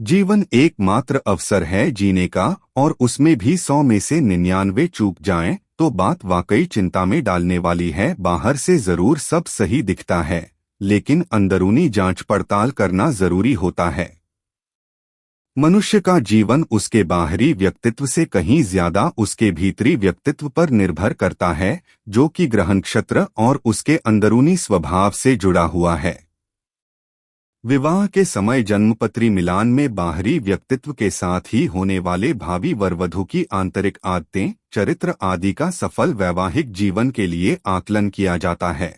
जीवन एकमात्र अवसर है जीने का, और उसमें भी 100 में से 99 चूक जाएं तो बात वाकई चिंता में डालने वाली है। बाहर से जरूर सब सही दिखता है, लेकिन अंदरूनी जांच पड़ताल करना जरूरी होता है। मनुष्य का जीवन उसके बाहरी व्यक्तित्व से कहीं ज्यादा उसके भीतरी व्यक्तित्व पर निर्भर करता है, जो कि ग्रह नक्षत्र और उसके अंदरूनी स्वभाव से जुड़ा हुआ है। विवाह के समय जन्मपत्री मिलान में बाहरी व्यक्तित्व के साथ ही होने वाले भावी वर वधू की आंतरिक आदतें, चरित्र आदि का सफल वैवाहिक जीवन के लिए आकलन किया जाता है।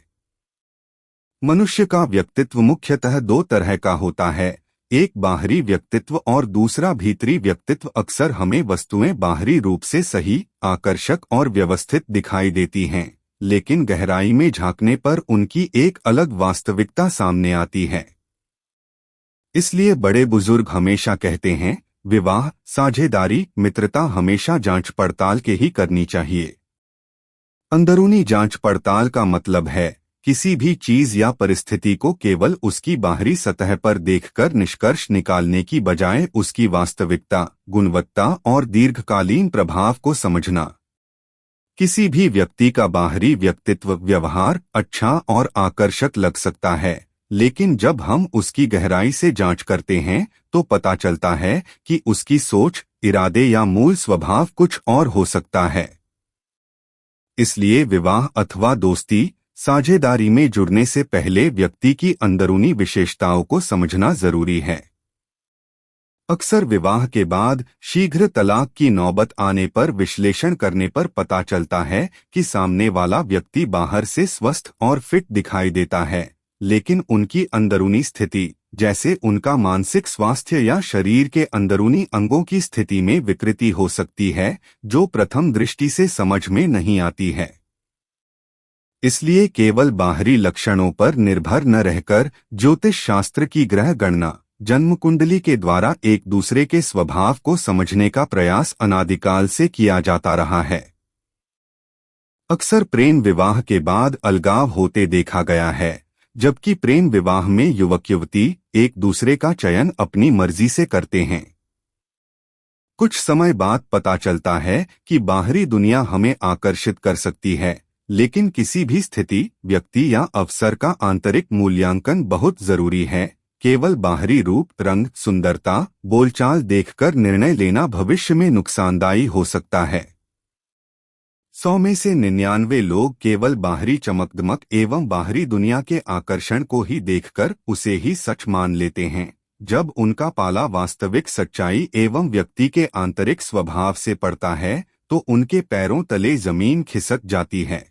मनुष्य का व्यक्तित्व मुख्यतः दो तरह का होता है, एक बाहरी व्यक्तित्व और दूसरा भीतरी व्यक्तित्व। अक्सर हमें वस्तुएं बाहरी रूप से सही, आकर्षक और व्यवस्थित दिखाई देती हैं, लेकिन गहराई में झांकने पर उनकी एक अलग वास्तविकता सामने आती है। इसलिए बड़े बुजुर्ग हमेशा कहते हैं, विवाह, साझेदारी, मित्रता हमेशा जांच पड़ताल के ही करनी चाहिए। अंदरूनी जांच पड़ताल का मतलब है किसी भी चीज या परिस्थिति को केवल उसकी बाहरी सतह पर देखकर निष्कर्ष निकालने की बजाय उसकी वास्तविकता, गुणवत्ता और दीर्घकालीन प्रभाव को समझना। किसी भी व्यक्ति का बाहरी व्यक्तित्व, व्यवहार अच्छा और आकर्षक लग सकता है, लेकिन जब हम उसकी गहराई से जांच करते हैं तो पता चलता है कि उसकी सोच, इरादे या मूल स्वभाव कुछ और हो सकता है। इसलिए विवाह अथवा दोस्ती, साझेदारी में जुड़ने से पहले व्यक्ति की अंदरूनी विशेषताओं को समझना जरूरी है। अक्सर विवाह के बाद शीघ्र तलाक की नौबत आने पर विश्लेषण करने पर पता चलता है कि सामने वाला व्यक्ति बाहर से स्वस्थ और फिट दिखाई देता है, लेकिन उनकी अंदरूनी स्थिति, जैसे उनका मानसिक स्वास्थ्य या शरीर के अंदरूनी अंगों की स्थिति में विकृति हो सकती है, जो प्रथम दृष्टि से समझ में नहीं आती है। इसलिए केवल बाहरी लक्षणों पर निर्भर न रहकर ज्योतिष शास्त्र की ग्रह गणना, जन्म कुंडली के द्वारा एक दूसरे के स्वभाव को समझने का प्रयास अनादिकाल से किया जाता रहा है। अक्सर प्रेम विवाह के बाद अलगाव होते देखा गया है, जबकि प्रेम विवाह में युवक युवती एक दूसरे का चयन अपनी मर्जी से करते हैं। कुछ समय बाद पता चलता है कि बाहरी दुनिया हमें आकर्षित कर सकती है, लेकिन किसी भी स्थिति, व्यक्ति या अवसर का आंतरिक मूल्यांकन बहुत जरूरी है। केवल बाहरी रूप, रंग, सुंदरता, बोलचाल देखकर निर्णय लेना भविष्य में नुकसानदायी हो सकता है। 100 में से 99 लोग केवल बाहरी चमकदमक एवं बाहरी दुनिया के आकर्षण को ही देखकर उसे ही सच मान लेते हैं। जब उनका पाला वास्तविक सच्चाई एवं व्यक्ति के आंतरिक स्वभाव से पड़ता है तो उनके पैरों तले जमीन खिसक जाती है।